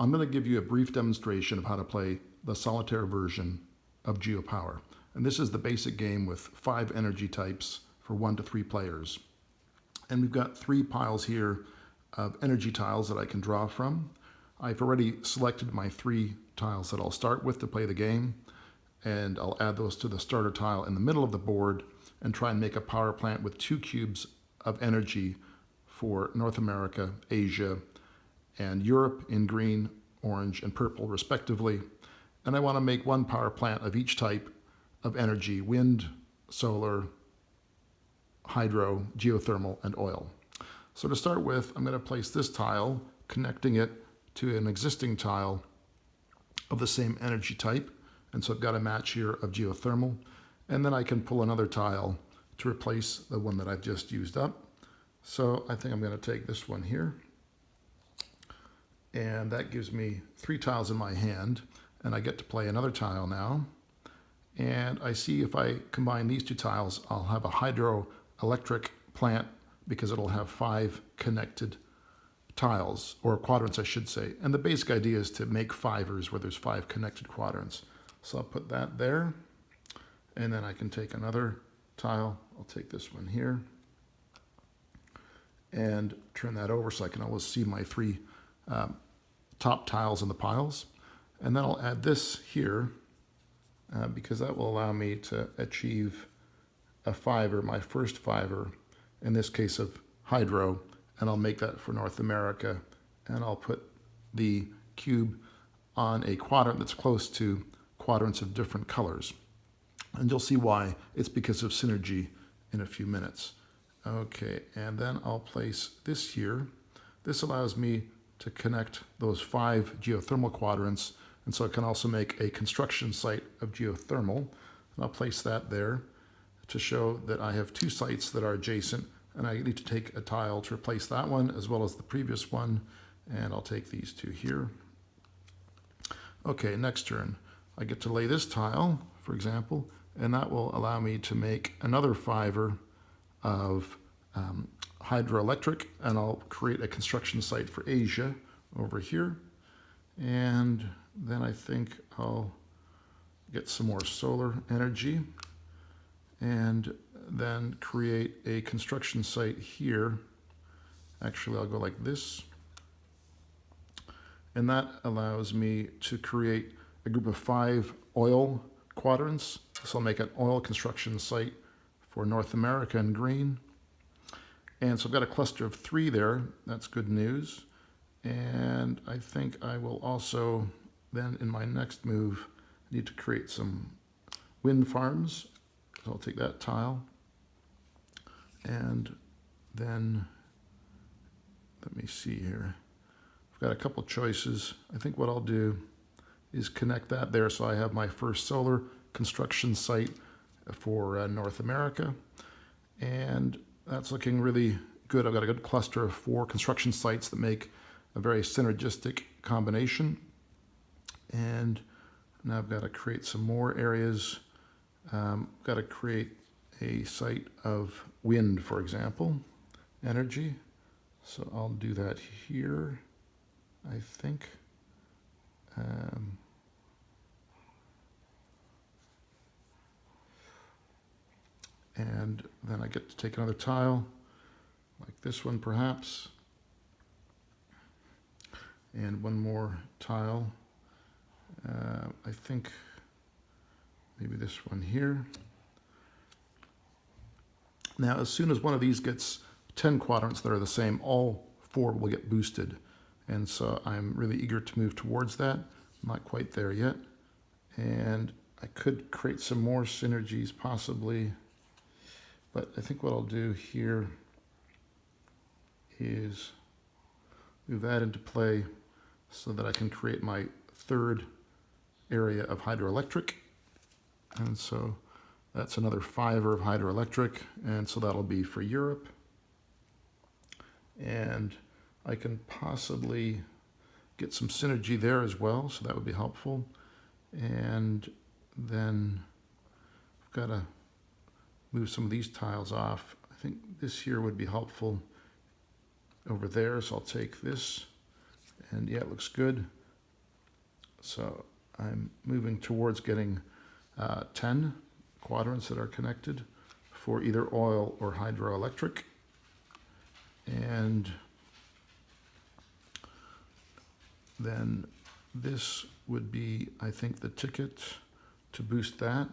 I'm going to give you a brief demonstration of how to play the Solitaire version of Geopowr. And this is the basic game with 5 energy types for 1 to 3 players. And we've got 3 piles here of energy tiles that I can draw from. I've already selected my 3 tiles that I'll start with to play the game. And I'll add those to the starter tile in the middle of the board and try and make a power plant with 2 cubes of energy for North America, Asia, and Europe in green, orange, and purple respectively. And I want to make 1 power plant of each type of energy: wind, solar, hydro, geothermal, and oil. So to start with, I'm going to place this tile, connecting it to an existing tile of the same energy type. And so I've got a match here of geothermal. And then I can pull another tile to replace the one that I've just used up. So I think I'm going to take this one here. And that gives me 3 tiles in my hand. And I get to play another tile now. And I see if I combine these 2 tiles, I'll have a hydroelectric plant because it'll have 5 connected tiles, or quadrants I should say. And the basic idea is to make fivers where there's 5 connected quadrants. So I'll put that there. And then I can take another tile. I'll take this one here and turn that over so I can always see my 3 top tiles in the piles. And then I'll add this here because that will allow me to achieve a fiver, my first fiver, in this case of hydro, and I'll make that for North America. And I'll put the cube on a quadrant that's close to quadrants of different colors. And you'll see why. It's because of synergy in a few minutes. Okay, and then I'll place this here. This allows me to connect those 5 geothermal quadrants, and so I can also make a construction site of geothermal. And I'll place that there to show that I have 2 sites that are adjacent, and I need to take a tile to replace that one as well as the previous one, and I'll take these 2 here. Okay, next turn. I get to lay this tile, for example, and that will allow me to make another fiver of hydroelectric, and I'll create a construction site for Asia over here. And then I think I'll get some more solar energy and then create a construction site here. Actually, I'll go like this. And that allows me to create a group of 5 oil quadrants. So I'll make an oil construction site for North America in green. And so I've got a cluster of 3 there. That's good news. And I think I will also then in my next move need to create some wind farms. So I'll take that tile. And then let me see here. I've got a couple choices. I think what I'll do is connect that there so I have my first solar construction site for North America. And that's looking really good. I've got a good cluster of 4 construction sites that make a very synergistic combination. And now I've got to create some more areas. I've got to create a site of wind, for example, energy. So I'll do that here, I think. And then I get to take another tile, like this one perhaps, and 1 more tile. I think maybe this one here. Now, as soon as one of these gets 10 quadrants that are the same, all 4 will get boosted. And so I'm really eager to move towards that. I'm not quite there yet. And I could create some more synergies possibly. But I think what I'll do here is move that into play so that I can create my 3rd area of hydroelectric. And so that's another fiver of hydroelectric. And so that'll be for Europe. And I can possibly get some synergy there as well. So that would be helpful. And then I've got to move some of these tiles off. I think this here would be helpful over there, so I'll take this, and yeah, it looks good. So I'm moving towards getting 10 quadrants that are connected for either oil or hydroelectric. And then this would be, I think, the ticket to boost that.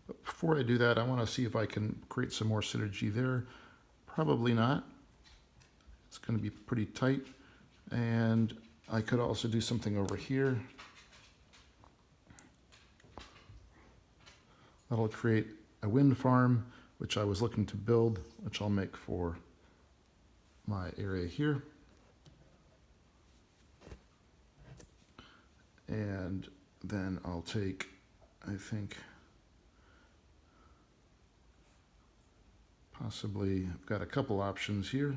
But before I do that, I want to see if I can create some more synergy there. Probably not. It's going to be pretty tight. And I could also do something over here. That'll create a wind farm, which I was looking to build, which I'll make for my area here. And then I'll take, I think, possibly, I've got a couple options here.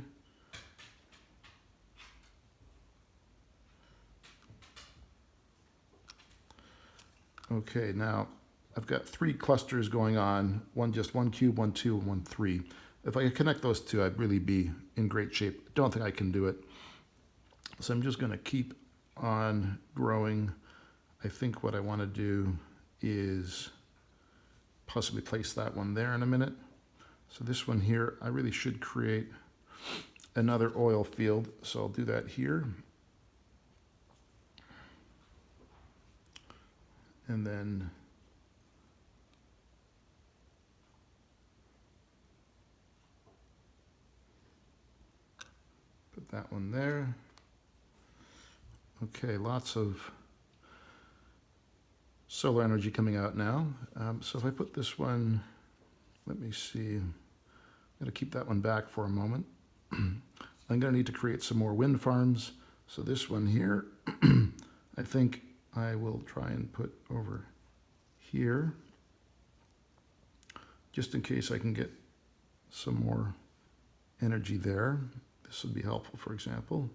Okay, now I've got 3 clusters going on, just one cube, 1, 2, and 1, 3. If I could connect those 2, I'd really be in great shape. Don't think I can do it. So I'm just going to keep on growing. I think what I want to do is possibly place that one there in a minute. So this one here, I really should create another oil field. So I'll do that here. And then put that one there. Okay, lots of solar energy coming out now. So if I put this one, let me see, I'm going to keep that one back for a moment. I'm going to need to create some more wind farms. So this one here, I think I will try and put over here, just in case I can get some more energy there. This would be helpful, for example.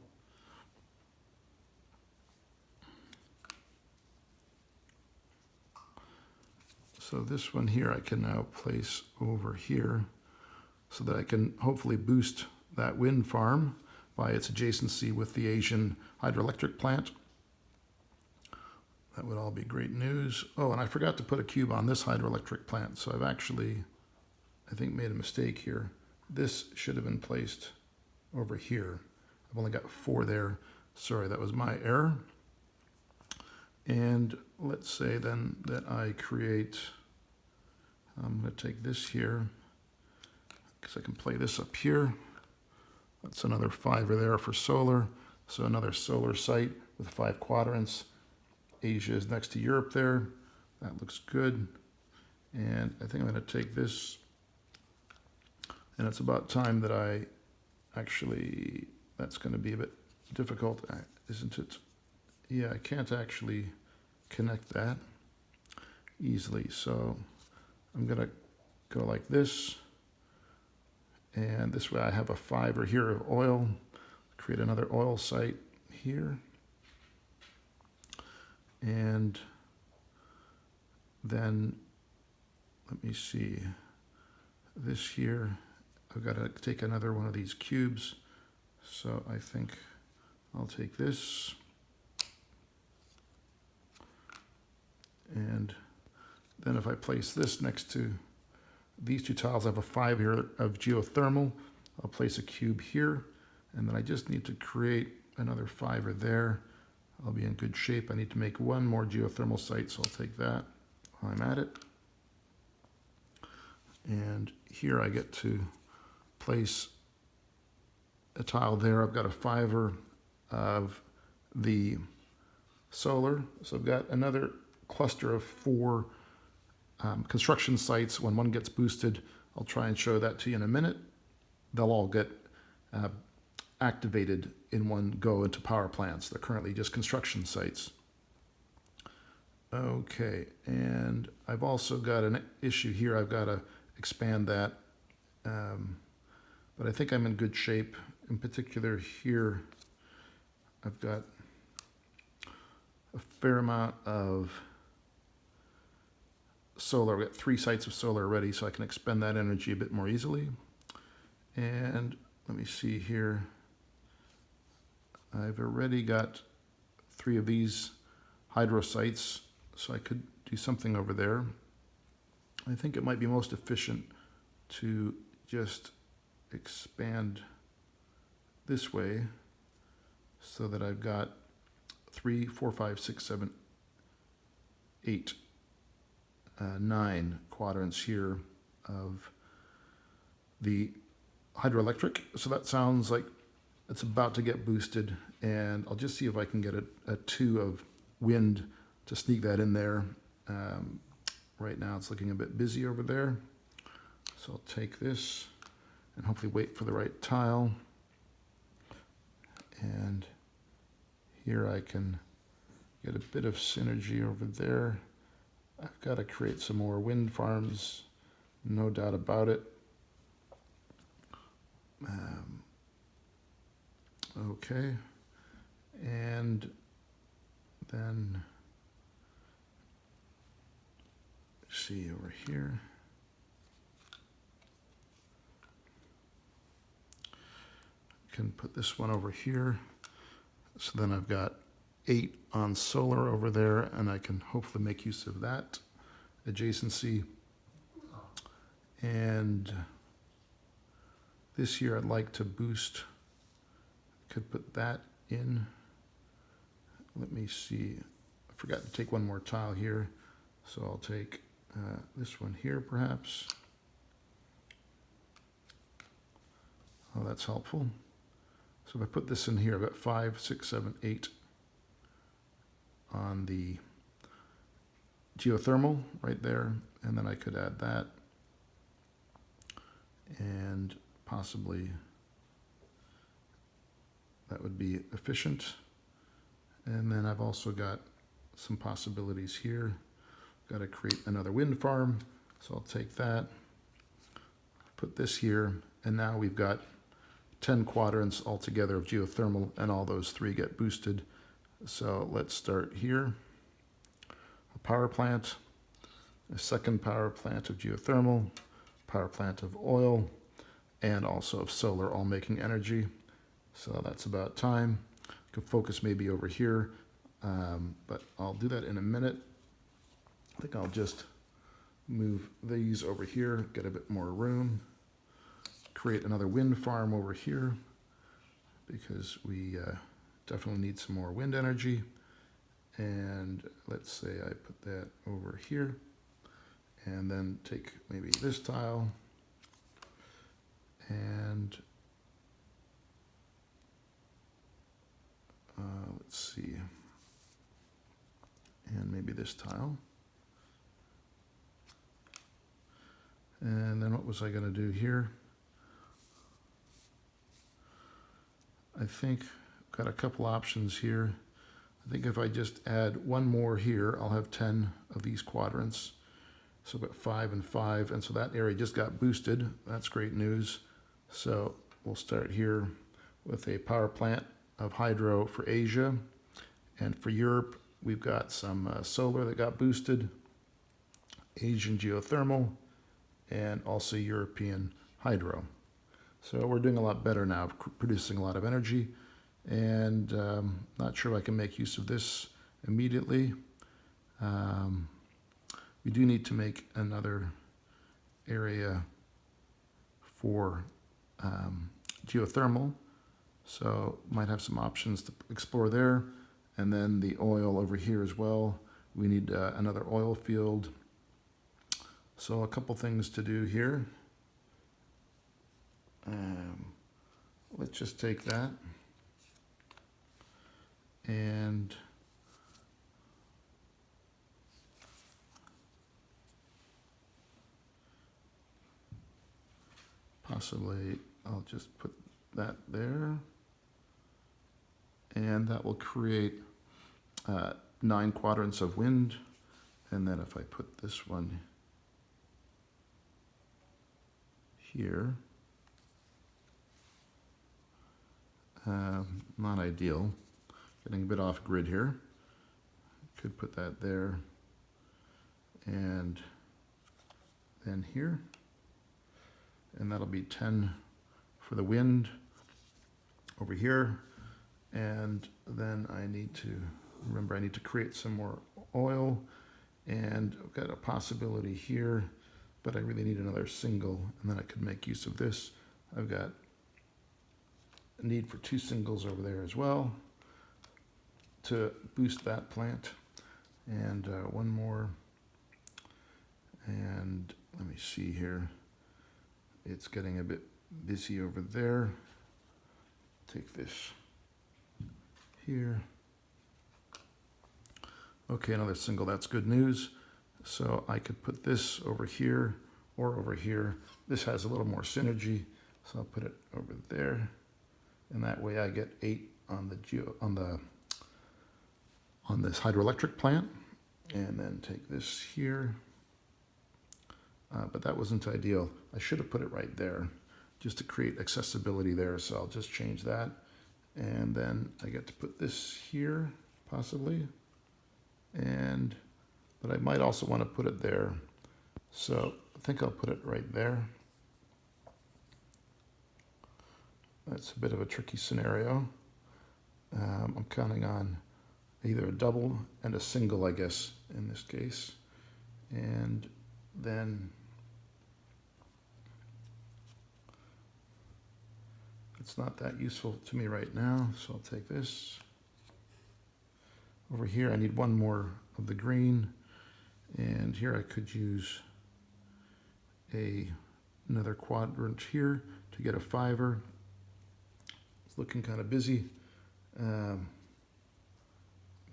So this one here I can now place over here so that I can hopefully boost that wind farm by its adjacency with the Asian hydroelectric plant. That would all be great news. Oh, and I forgot to put a cube on this hydroelectric plant, so I've actually, I think, made a mistake here. This should have been placed over here. I've only got 4 there. Sorry, that was my error. And let's say then that I create, I'm going to take this here, because I can play this up here. That's another 5 there for solar. So another solar site with 5 quadrants. Asia is next to Europe there. That looks good. And I think I'm going to take this. And it's about time that I actually, that's going to be a bit difficult, isn't it? Yeah, I can't actually connect that easily. So I'm going to go like this. And this way I have a 5 here of oil. Create another oil site here. And then, let me see, this here, I've got to take another one of these cubes. So I think I'll take this. And then if I place this next to these 2 tiles, I have a 5 here of geothermal. I'll place a cube here. And then I just need to create another 5 there. I'll be in good shape. I need to make 1 more geothermal site, so I'll take that while I'm at it. And here I get to place a tile there. I've got a 5 of the solar. So I've got another cluster of 4 construction sites. When one gets boosted, I'll try and show that to you in a minute. They'll all get activated in one go into power plants. They're currently just construction sites. Okay, and I've also got an issue here. I've got to expand that, but I think I'm in good shape. In particular here, I've got a fair amount of solar. I've got 3 sites of solar already, so I can expend that energy a bit more easily. And let me see here. I've already got 3 of these hydro sites, so I could do something over there. I think it might be most efficient to just expand this way so that I've got 3, 4, 5, 6, 7, 8, 9 quadrants here of the hydroelectric. So that sounds like it's about to get boosted, and I'll just see if I can get a 2 of wind to sneak that in there. Right now it's looking a bit busy over there, so I'll take this and hopefully wait for the right tile. And here I can get a bit of synergy over there. I've got to create some more wind farms, no doubt about it. Okay, and then see over here. I can put this one over here. So then I've got 8 on solar over there, and I can hopefully make use of that adjacency. And this year I'd like to boost, could put that in. Let me see, I forgot to take one more tile here, so I'll take this one here perhaps. Oh, that's helpful. So if I put this in here, I've got 5, 6, 7, 8 on the geothermal right there, and then I could add that, and possibly that would be efficient. And then I've also got some possibilities here. Got to create another wind farm, so I'll take that, put this here, and now we've got 10 quadrants altogether of geothermal, and all those 3 get boosted. So let's start here. A power plant, a second power plant of geothermal, power plant of oil, and also of solar, all making energy. So that's about time. Could focus maybe over here, but I'll do that in a minute. I think I'll just move these over here, get a bit more room, create another wind farm over here because we definitely need some more wind energy. And let's say I put that over here, and then take maybe this tile and let's see, and maybe this tile. And then what was I going to do here? I think I've got a couple options here. I think if I just add one more here, I'll have 10 of these quadrants. So I've got 5 and 5, and so that area just got boosted. That's great news. So we'll start here with a power plant of hydro for Asia. And for Europe, we've got some solar that got boosted, Asian geothermal, and also European hydro. So we're doing a lot better now, producing a lot of energy, and not sure if I can make use of this immediately. We do need to make another area for geothermal, so might have some options to explore there. And then the oil over here as well. We need another oil field. So a couple things to do here. Let's just take that and possibly I'll just put that there, and that will create 9 quadrants of wind. And then if I put this one here, not ideal, getting a bit off grid here. Could put that there, and then here, and that'll be 10 for the wind over here. And then I need to Remember, I need to create some more oil, and I've got a possibility here, but I really need another single, and then I could make use of this. I've got a need for 2 singles over there as well to boost that plant, and one more. And let me see here. It's getting a bit busy over there. Take this here. Okay, another single, that's good news. So I could put this over here or over here. This has a little more synergy, so I'll put it over there. And that way I get 8 on this hydroelectric plant. And then take this here. But that wasn't ideal. I should have put it right there just to create accessibility there. So I'll just change that. And then I get to put this here, possibly. But I might also want to put it there. So I think I'll put it right there. That's a bit of a tricky scenario. I'm counting on either a double and a single, I guess, in this case. And then it's not that useful to me right now, so I'll take this. Over here, I need one more of the green, and here I could use another quadrant here to get a 5er. It's looking kind of busy.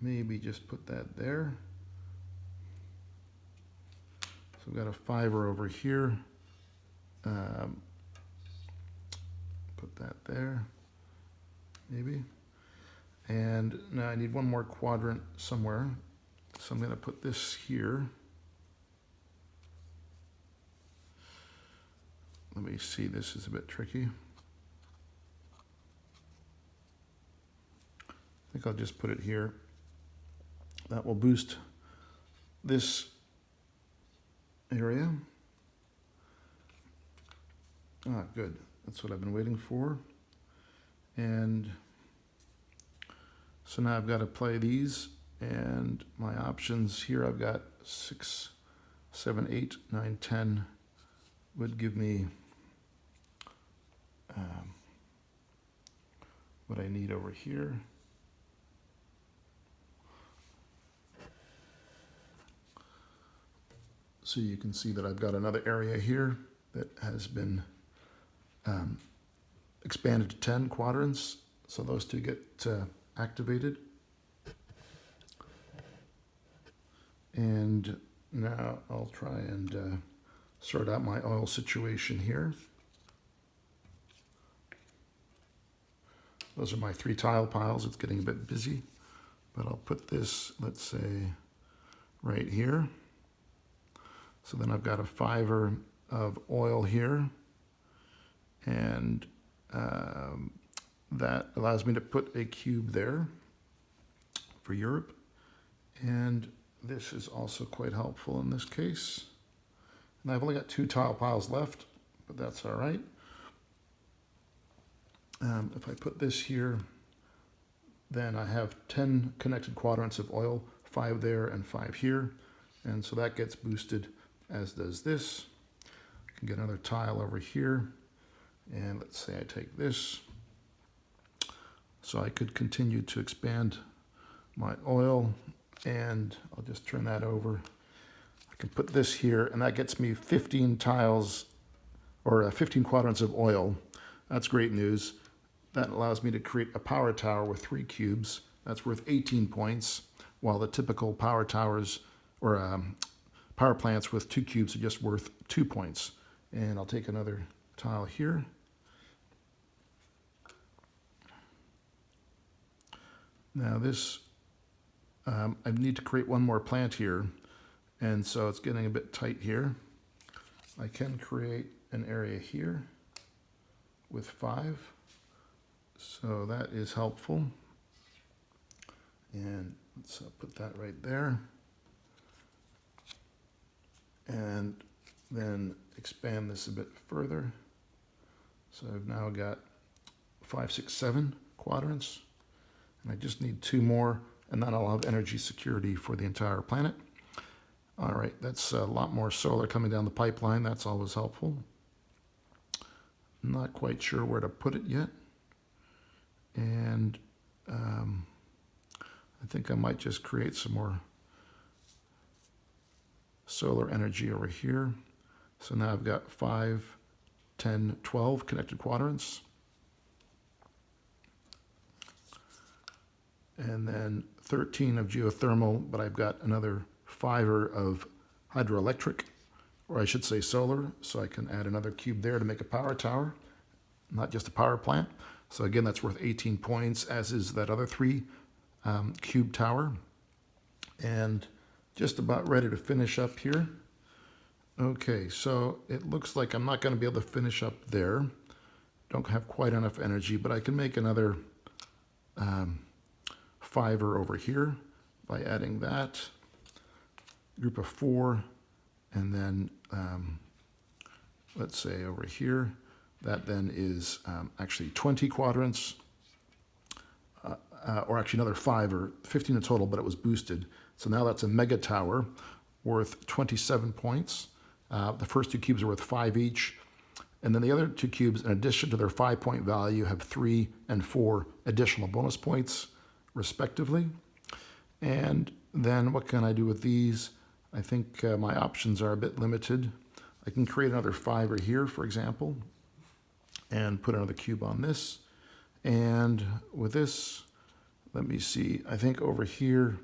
Maybe just put that there. So we've got a 5er over here. Put that there, maybe. And now I need one more quadrant somewhere. So I'm going to put this here. Let me see, this is a bit tricky. I think I'll just put it here. That will boost this area. Ah, good. That's what I've been waiting for. And so now I've got to play these, and my options here, I've got 6, 7, 8, 9, 10 would give me what I need over here. So you can see that I've got another area here that has been expanded to 10 quadrants. So those two get activated. And now I'll try and sort out my oil situation here. Those are my 3 tile piles. It's getting a bit busy, but I'll put this, let's say, right here. So then I've got a 5er of oil here, and that allows me to put a cube there for Europe. And this is also quite helpful in this case. And I've only got 2 tile piles left, but that's all right. If I put this here, then I have 10 connected quadrants of oil, 5 there and 5 here. And so that gets boosted, as does this. I can get another tile over here. And let's say I take this. So I could continue to expand my oil, and I'll just turn that over. I can put this here, and that gets me 15 tiles, or 15 quadrants of oil. That's great news. That allows me to create a power tower with 3 cubes. That's worth 18 points, while the typical power towers, or power plants with 2 cubes are just worth 2 points. And I'll take another tile here. Now this, I need to create one more plant here, and so it's getting a bit tight here. I can create an area here with 5, so that is helpful. And let's put that right there. And then expand this a bit further. So I've now got 5, 6, 7 quadrants. And I just need 2 more, and then I'll have energy security for the entire planet. All right, that's a lot more solar coming down the pipeline. That's always helpful. Not quite sure where to put it yet. And I think I might just create some more solar energy over here. So now I've got 5, 10, 12 connected quadrants. And then 13 of geothermal, but I've got another 5 of hydroelectric, or I should say solar, so I can add another cube there to make a power tower, not just a power plant. So again, that's worth 18 points, as is that other 3 cube tower. And just about ready to finish up here. Okay, so it looks like I'm not going to be able to finish up there. Don't have quite enough energy, but I can make another 5 over here by adding that group of 4, and then let's say over here, that then is actually 20 quadrants, or actually another 5 or 15 in total, but it was boosted. So now that's a mega tower worth 27 points. The first 2 cubes are worth 5 each. And then the other 2 cubes, in addition to their 5-point value, have 3 and 4 additional bonus points, respectively. And then what can I do with these? I think my options are a bit limited. I can create another 5 here, for example, and put another cube on this. And with this, let me see, I think over here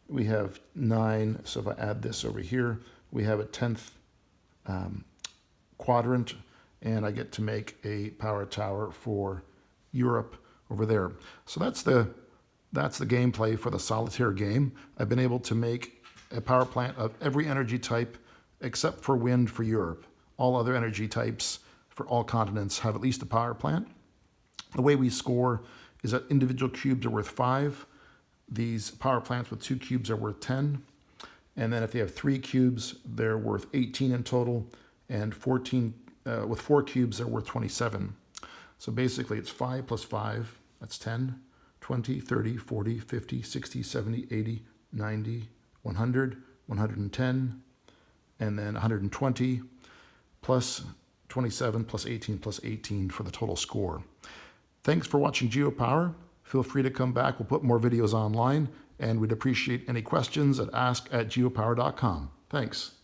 we have 9. So if I add this over here, we have a 10th quadrant, and I get to make a power tower for Europe over there. So that's the gameplay for the Solitaire game. I've been able to make a power plant of every energy type except for wind for Europe. All other energy types for all continents have at least a power plant. The way we score is that individual cubes are worth 5. These power plants with 2 cubes are worth 10. And then if they have 3 cubes, they're worth 18 in total. And 14 with 4 cubes, they're worth 27. So basically it's 5 plus 5, that's 10, 20, 30, 40, 50, 60, 70, 80, 90, 100, 110, and then 120, plus 27, plus 18, plus 18 for the total score. Thanks for watching Geopowr. Feel free to come back. We'll put more videos online, and we'd appreciate any questions at ask@geopowr.com. Thanks.